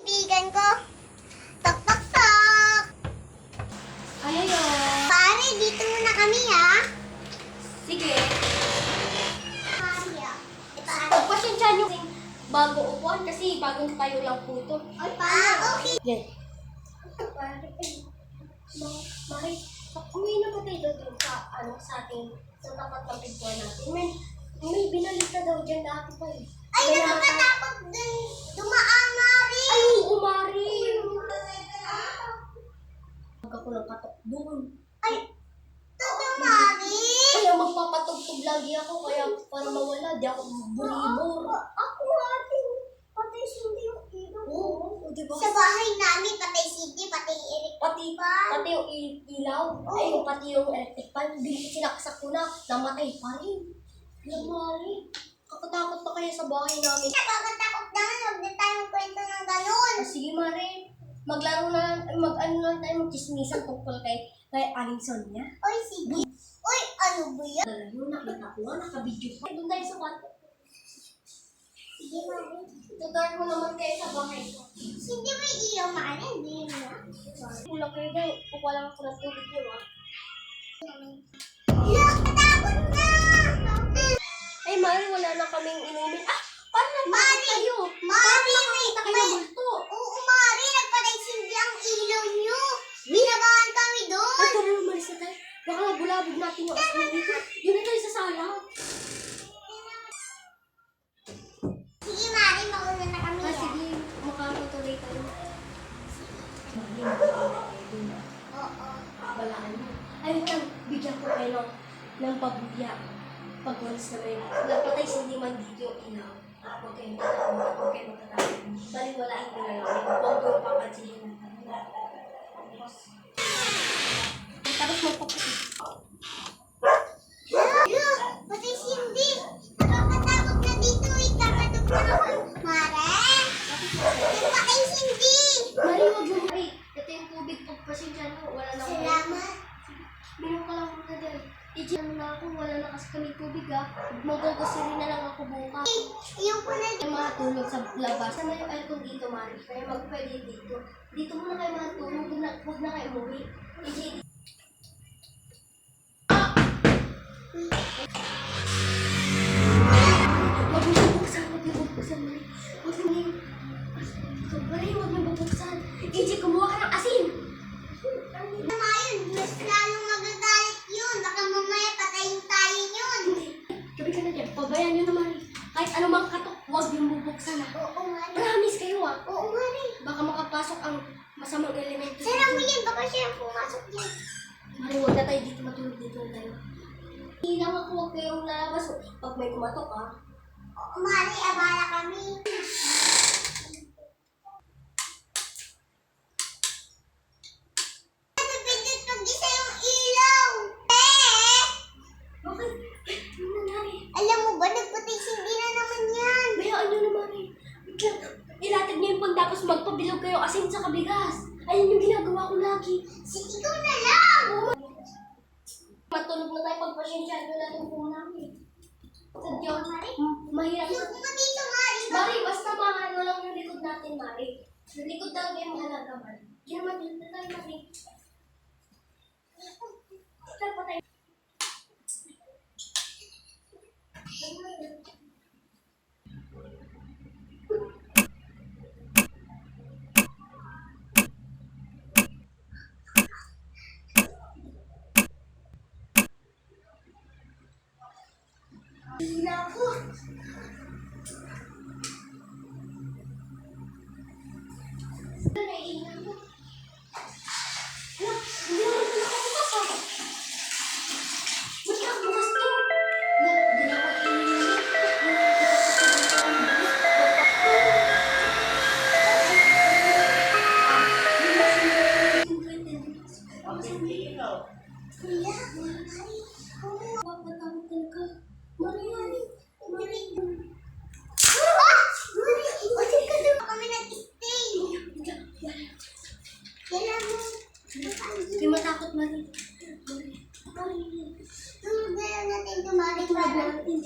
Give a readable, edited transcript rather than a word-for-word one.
kaibigan ko. Tok, tok, tok. Ayayo. Pare, dito muna kami ha. Sige. Pare, ito ate. Pagpasensyahan yung bago upuan kasi bagong tayo lang po ito. Ay, pare. Okay. Yan. Pare, Mari, umiinom pa tayo doon sa ating, sa tapat ng pintuan natin. May binalik na daw dyan dati pa eh. Ay, nakakatakot dun. Dumaan, Mari. Ay, umari. Huwag ako ng katok doon. Ay, totoo, Mari. Kaya magpapatugtog lagi ako, kaya para mawala, di ako buribor. Ako, Mari. Patay hindi yung ilaw. Oo, diba? Sa bahay namin, patay Cindy, patay Eric. Pati yung ilaw, ay yung pati yung electric fan, sinaksak ko na, namatay pa rin. Mari, kakatakot na kaya sa bahay namin. Nakakatakot naman, huwag na tayong kwento ng ganun. Sige Mari, maglaro na, mag-ano lang tayo, mag-chismisan tungkol kay Aling Sonia. Oy, sige. Oy, ano ba yan? Yun, nakita ko nga, naka-video pa. Doon tayo sa kwarto. Sige, Mari. Tuturuan mo naman kayo sa bahay ko. Hindi may ilaw, Mari. Hindi na. Kulang kayo daw, kukuha lang ako ng tubig niyo ah. Look, natakot na! Ay Mari, wala na kaming inumin. Ah, paano nagpapit Mari! kayo? Mari, Nakakita kayo ng multo. Oo, Mari. Nagpatay Cindy ang ilaw niyo. Binabahan kami doon. Ay, tara na, malis na tayo. Baka bulabog natin yung aswang dito. Yun na tayo sa sala. Sige, Mari. Mauna na kami. Ah, sige, makakatuloy tayo. Mali, makakatuloy na. Oo. Balaan mo. Ay, wait lang, bigyan ko kayo ng pabuya. Pag-walis na may napatay sa hindi man dito yung ilaw. Huwag kayong tatakot, huwag kayong matatakot. Baliwalaan ko na lang. Huwag yung papansihin na tayo. Tapos magpapasin. Look, patay Cindy. Nakakatakot na dito. Ikakatok na ako. Mari? Nagpatay Cindy. Mari, huwag mo. Mari, ito yung tubig. Pagpasensya mo, wala na ako. Salamat. Bilang ka lang muna dyan. I-gym na ako, wala na kasi kami tubig ha. Magkakasiri na lang ako bukas. Yung ko na Ay matulog sa labas. Sama yung aircon dito, Mari. Kaya magpwede dito. Dito muna kayo matulog. Huwag na kayo umuwi. I-gym. Huwag mo bubuksan, Mari. Mari, huwag mo bubuksan. I-gym, kumuha ka ng asin. ngayon, mas lalong magagalit yun. Baka mamaya patayin tayo yun. Gabi ka na dyan. Pabayaan nyo na, Mari. Kahit anumang katok, huwag yung bubuksan ha. Oo nga rin. Promise kayo ha. Oo nga rin. Baka makapasok ang masamang elemento. Sara mo yan, baka siya ang pumasok dyan. Mari, huwag na tayo dito matulog dito na tayo. Hindi lang ako huwag kayong lalabas. Pag may kumatok ha. Oo, Mari, abala kami. Napindot pag isa yung ilaw. Bakit? Ano nangyari? Alam mo ba, nagpatay Cindy na naman yan. Bayaan nyo na, Mari. Biglang, ilatag niyo yung pan tapos magpabilog kayo asin sa kabigas. Ayun yung ginagawa ko lagi. Ikaw na lang. Matulog na tayo pagpasensyahan nyo natin po namin. Sadyang, Mari? mahirap Huwag sa... mo dito, Mari. Mari, basta mahalo lang yung likod natin, Mari. Yung likod talaga yung mahalaga, Mari. Hindi naman yun na tayo, Mari. Saan pa tayo? Naku. Naiinan ko. Alam, hindi naman ito nakabukas, ah. Ba't nakabukas to? Alam, hindi na ako iinan. Kuya, Mari. Huwag matawag talaga. Mari, Mari. Mari. Ah! Mari, bakit ka doon kami nag-stay? Kailan mo? Hindi matakot, Mari. Mari. Mari. Tulog na lang natin ito, Mari. Tulog Para. na natin.